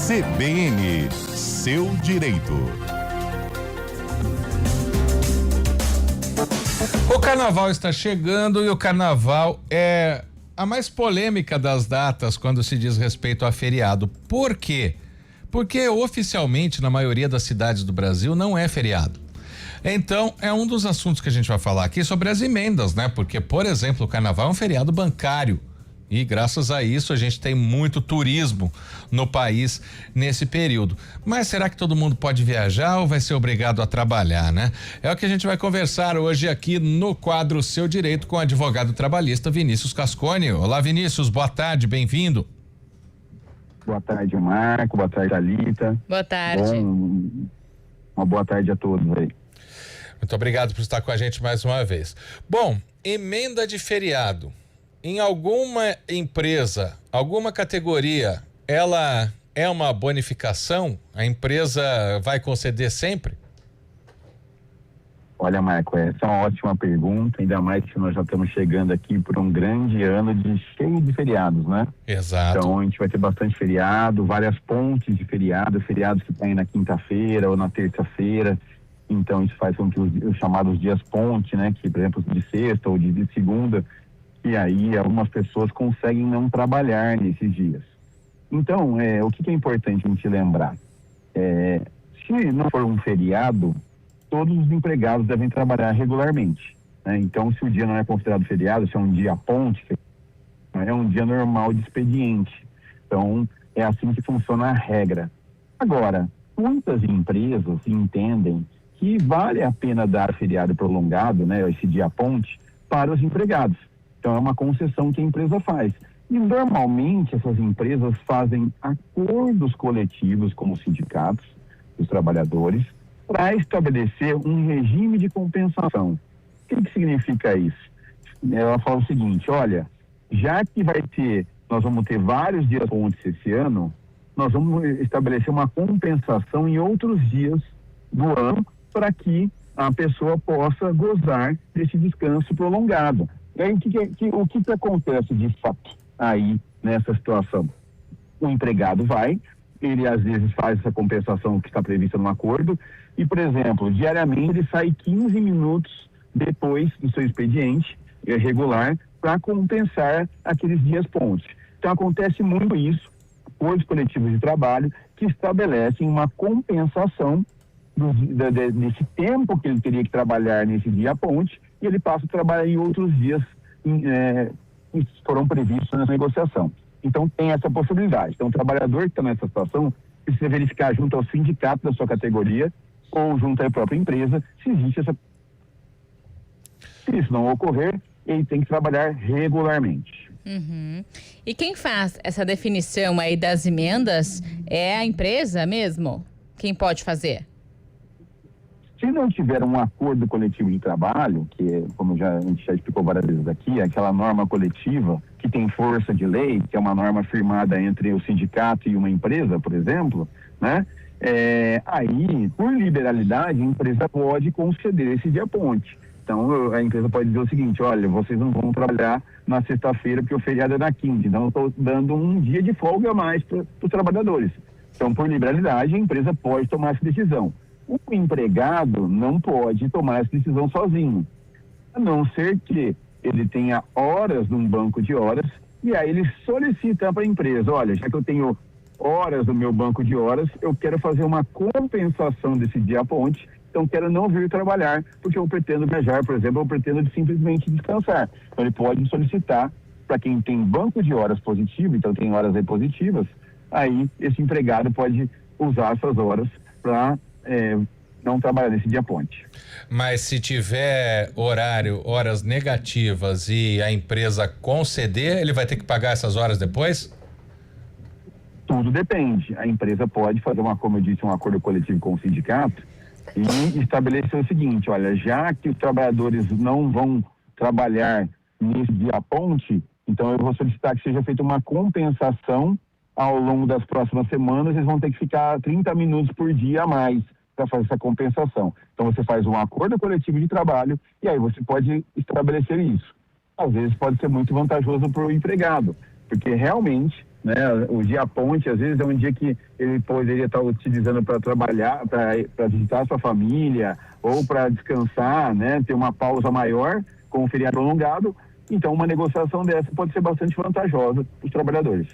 CBN, seu direito. O carnaval está chegando e o carnaval é a mais polêmica das datas quando se diz respeito a feriado. Por quê? Porque oficialmente na maioria das cidades do Brasil não é feriado. Então, é um dos assuntos que a gente vai falar aqui sobre as emendas, né? Porque, por exemplo, o carnaval é um feriado bancário. E graças a isso a gente tem muito turismo no país nesse período. Mas será que todo mundo pode viajar ou vai ser obrigado a trabalhar, né? É o que a gente vai conversar hoje aqui no quadro Seu Direito com o advogado trabalhista Vinícius Cascone. Olá, Vinícius, boa tarde, bem-vindo. Boa tarde, Marco, boa tarde, Thalita. Boa tarde. Uma boa tarde a todos aí. Muito obrigado por estar com a gente mais uma vez. Bom, emenda de feriado. Em alguma empresa, alguma categoria, ela é uma bonificação? A empresa vai conceder sempre? Olha, Marco, essa é uma ótima pergunta, ainda mais que nós já estamos chegando aqui por um grande ano cheio de feriados, né? Exato. Então a gente vai ter bastante feriado, várias pontes de feriado, feriados que caem na quinta-feira ou na terça-feira. Então isso faz com que os chamados dias ponte, né? Que, por exemplo, de sexta ou de segunda, e aí algumas pessoas conseguem não trabalhar nesses dias. Então, o que é importante a gente lembrar? Se não for um feriado, todos os empregados devem trabalhar regularmente, né? Então, se o dia não é considerado feriado, se é um dia ponte, é um dia normal de expediente. Então, é assim que funciona a regra. Agora, muitas empresas entendem que vale a pena dar feriado prolongado, né, esse dia ponte, para os empregados. Então, é uma concessão que a empresa faz. E, normalmente, essas empresas fazem acordos coletivos com os sindicatos, os trabalhadores, para estabelecer um regime de compensação. O que significa isso? Ela fala o seguinte: olha, já que nós vamos ter vários dias pontes esse ano, nós vamos estabelecer uma compensação em outros dias do ano para que a pessoa possa gozar desse descanso prolongado. E aí, o que acontece de fato aí nessa situação? O empregado ele às vezes faz essa compensação que está prevista no acordo e, por exemplo, diariamente ele sai 15 minutos depois do seu expediente regular para compensar aqueles dias pontes. Então acontece muito isso, acordos coletivos de trabalho que estabelecem uma compensação desse tempo que ele teria que trabalhar nesse dia ponte, e ele passa a trabalhar em outros dias que foram previstos nessa negociação. Então tem essa possibilidade. Então o trabalhador que está nessa situação precisa verificar junto ao sindicato da sua categoria ou junto à própria empresa se existe essa. Se isso não ocorrer, ele tem que trabalhar regularmente. Uhum. E quem faz essa definição aí das emendas é a empresa mesmo? Quem pode fazer? Se não tiver um acordo coletivo de trabalho, que é, como a gente já explicou várias vezes aqui, aquela norma coletiva que tem força de lei, que é uma norma firmada entre o sindicato e uma empresa, por exemplo, né? Aí, por liberalidade, a empresa pode conceder esse dia ponte. Então, a empresa pode dizer o seguinte: olha, vocês não vão trabalhar na sexta-feira porque o feriado é na quinta, então eu estou dando um dia de folga a mais para os trabalhadores. Então, por liberalidade, a empresa pode tomar essa decisão. O empregado não pode tomar essa decisão sozinho, a não ser que ele tenha horas num banco de horas e aí ele solicita para a empresa: olha, já que eu tenho horas no meu banco de horas, eu quero fazer uma compensação desse dia ponte, então quero não vir trabalhar porque eu pretendo viajar, por exemplo, eu pretendo simplesmente descansar. Então ele pode solicitar para quem tem banco de horas positivo, então tem horas aí positivas, aí esse empregado pode usar essas horas para não trabalhar nesse dia ponte. Mas se tiver horas negativas e a empresa conceder, ele vai ter que pagar essas horas depois? Tudo depende. A empresa pode fazer como eu disse, um acordo coletivo com o sindicato e estabelecer o seguinte: olha, já que os trabalhadores não vão trabalhar nesse dia ponte, então eu vou solicitar que seja feita uma compensação ao longo das próximas semanas. Eles vão ter que ficar 30 minutos por dia a mais para fazer essa compensação. Então você faz um acordo coletivo de trabalho e aí você pode estabelecer isso. Às vezes pode ser muito vantajoso para o empregado, porque realmente né? O dia ponte, às vezes, é um dia que ele poderia estar utilizando para trabalhar, para visitar a sua família, ou para descansar, né? Ter uma pausa maior com um feriado prolongado. Então, uma negociação dessa pode ser bastante vantajosa para os trabalhadores.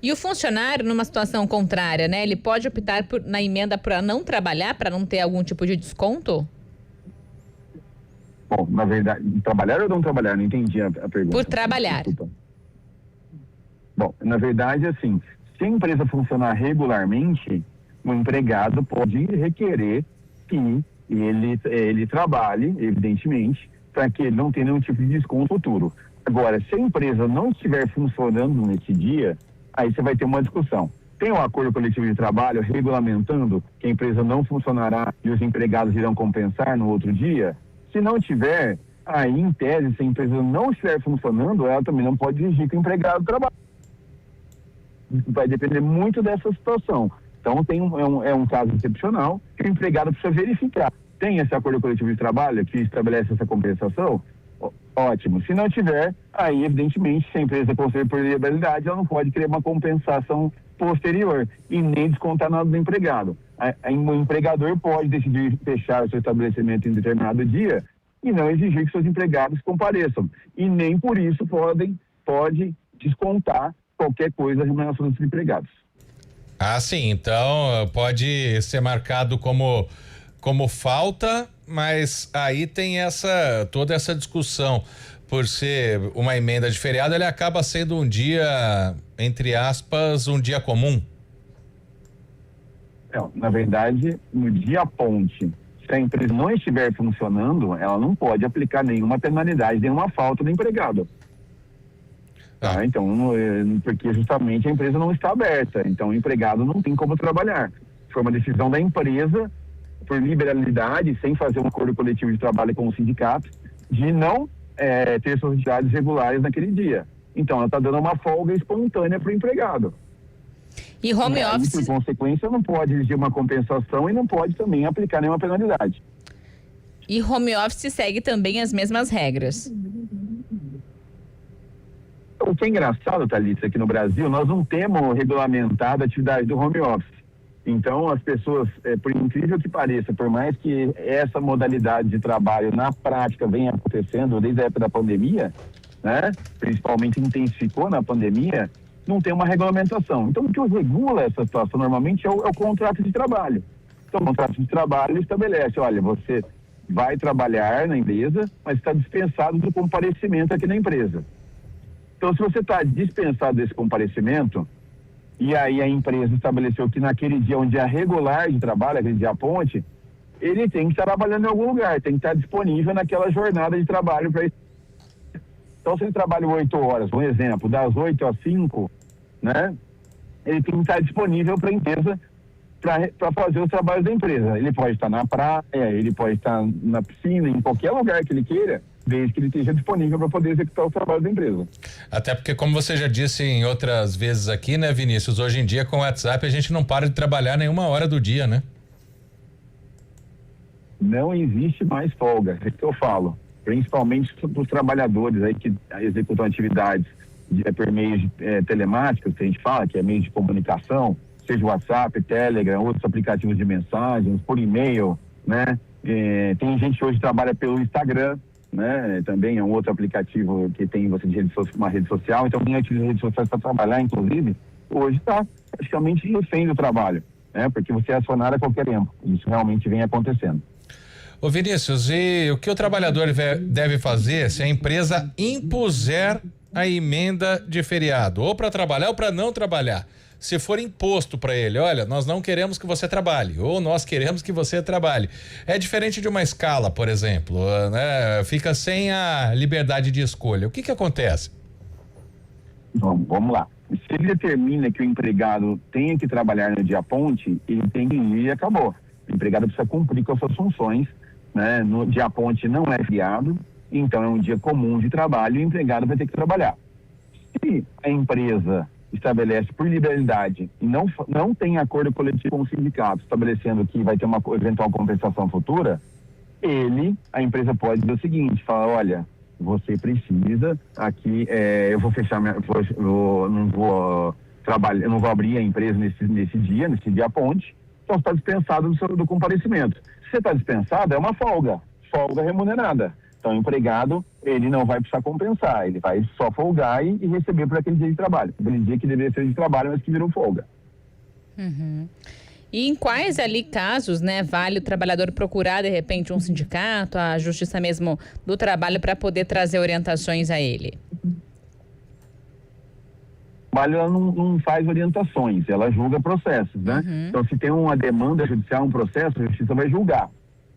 E o funcionário, numa situação contrária, né? Ele pode optar na emenda para não trabalhar, para não ter algum tipo de desconto? Bom, na verdade, trabalhar ou não trabalhar? Não entendi a pergunta. Por trabalhar. Desculpa. Bom, na verdade, assim, se a empresa funcionar regularmente, o empregado pode requerer que ele trabalhe, evidentemente, para que ele não tenha nenhum tipo de desconto futuro. Agora, se a empresa não estiver funcionando nesse dia, aí você vai ter uma discussão. Tem um acordo coletivo de trabalho regulamentando que a empresa não funcionará e os empregados irão compensar no outro dia? Se não tiver, aí, em tese, se a empresa não estiver funcionando, ela também não pode exigir que o empregado trabalhe. Vai depender muito dessa situação. Então, é um caso excepcional que o empregado precisa verificar. Tem esse acordo coletivo de trabalho que estabelece essa compensação? Ótimo. Se não tiver, aí, evidentemente, se a empresa conceder por legalidade, ela não pode criar uma compensação posterior e nem descontar nada do empregado. O empregador pode decidir fechar o seu estabelecimento em determinado dia e não exigir que seus empregados compareçam. E nem por isso pode descontar qualquer coisa da remuneração dos empregados. Ah, sim. Então pode ser marcado como falta, mas aí tem toda essa discussão. Por ser uma emenda de feriado, ele acaba sendo um dia, entre aspas, um dia comum. Não, na verdade, no dia ponte, se a empresa não estiver funcionando, ela não pode aplicar nenhuma penalidade, nenhuma falta do empregado. Tá? Então, porque justamente a empresa não está aberta, então o empregado não tem como trabalhar. Foi uma decisão da empresa, por liberalidade, sem fazer um acordo coletivo de trabalho com o sindicato, de não ter suas atividades regulares naquele dia. Então, ela está dando uma folga espontânea para o empregado. E home office... Por consequência, não pode exigir uma compensação e não pode também aplicar nenhuma penalidade. E home office segue também as mesmas regras. O que é engraçado, Thalita, aqui no Brasil, nós não temos regulamentado a atividade do home office. Então, as pessoas, por incrível que pareça, por mais que essa modalidade de trabalho na prática venha acontecendo desde a época da pandemia, né, principalmente intensificou na pandemia, não tem uma regulamentação. Então, o que regula essa situação normalmente é o contrato de trabalho. Então, o contrato de trabalho estabelece, olha, você vai trabalhar na empresa, mas está dispensado do comparecimento aqui na empresa. Então, se você está dispensado desse comparecimento, e aí a empresa estabeleceu que naquele dia, um dia regular de trabalho, aquele dia ponte, ele tem que estar trabalhando em algum lugar, tem que estar disponível naquela jornada de trabalho para isso. Então, se ele trabalha 8 horas, um exemplo, das 8 às 5, né, ele tem que estar disponível para a empresa para fazer os trabalhos da empresa. Ele pode estar na praia, ele pode estar na piscina, em qualquer lugar que ele queira, desde que ele esteja disponível para poder executar o trabalho da empresa. Até porque, como você já disse em outras vezes aqui, né, Vinícius, hoje em dia com o WhatsApp a gente não para de trabalhar nenhuma hora do dia, né? Não existe mais folga, é isso que eu falo. Principalmente para os trabalhadores aí que executam atividades por meios telemáticos, que a gente fala, que é meio de comunicação, seja WhatsApp, Telegram, outros aplicativos de mensagens, por e-mail, né? Tem gente que hoje trabalha pelo Instagram, né? Também é um outro aplicativo que tem você de uma rede social. Então, quem utiliza redes sociais para trabalhar, inclusive, hoje está praticamente refém do trabalho, né? Porque você é acionado a qualquer tempo. Isso realmente vem acontecendo. Ô Vinícius, e o que o trabalhador deve fazer se a empresa impuser a emenda de feriado, ou para trabalhar ou para não trabalhar? Se for imposto para ele, olha, nós não queremos que você trabalhe, ou nós queremos que você trabalhe. É diferente de uma escala, por exemplo, né? Fica sem a liberdade de escolha. O que acontece? Bom, vamos lá. Se ele determina que o empregado tenha que trabalhar no dia ponte, ele tem que ir e acabou. O empregado precisa cumprir com as suas funções, né? No dia ponte não é feriado, então é um dia comum de trabalho e o empregado vai ter que trabalhar. Se a empresa estabelece por liberalidade e não tem acordo coletivo com o sindicato estabelecendo que vai ter uma eventual compensação futura, a empresa pode dizer o seguinte, falar, olha, você precisa aqui, eu vou fechar não vou trabalhar, eu não vou abrir a empresa nesse dia ponte, então você está dispensado do comparecimento. Se você está dispensado, é uma folga remunerada. Então, o empregado, ele não vai precisar compensar, ele vai só folgar e receber por aquele dia de trabalho, aquele dia que deveria ser de trabalho, mas que virou folga. Uhum. E em quais ali casos, né, vale o trabalhador procurar, de repente, um sindicato, a Justiça mesmo do Trabalho, para poder trazer orientações a ele? O trabalho, ela não faz orientações, ela julga processos, né? Uhum. Então, se tem uma demanda judicial, um processo, a Justiça vai julgar.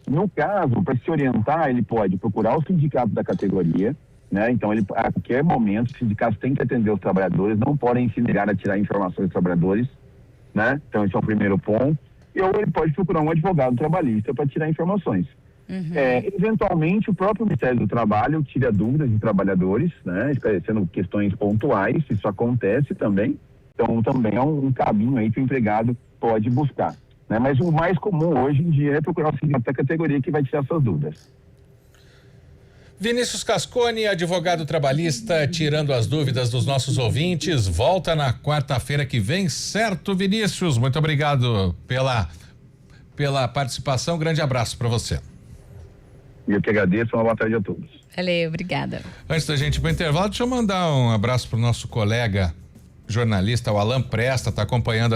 No caso, para se orientar, ele pode procurar o sindicato da categoria, né? Então, a qualquer momento, os sindicatos têm que atender os trabalhadores, não podem se negar a tirar informações dos trabalhadores, né? Então, esse é o primeiro ponto. Ou ele pode procurar um advogado trabalhista para tirar informações. Uhum. Eventualmente, o próprio Ministério do Trabalho tira dúvidas de trabalhadores, né? Esclarecendo questões pontuais, isso acontece também. Então, também é um caminho aí que o empregado pode buscar. Né? Mas o mais comum hoje em dia é procurar o sindicato da categoria que vai tirar suas dúvidas. Vinícius Cascone, advogado trabalhista, tirando as dúvidas dos nossos ouvintes, volta na quarta-feira que vem, certo, Vinícius? Muito obrigado pela participação, grande abraço para você. Eu que agradeço, uma boa tarde a todos. Valeu, obrigada. Antes da gente ir para o intervalo, deixa eu mandar um abraço para o nosso colega jornalista, o Alan Presta, está acompanhando a gente.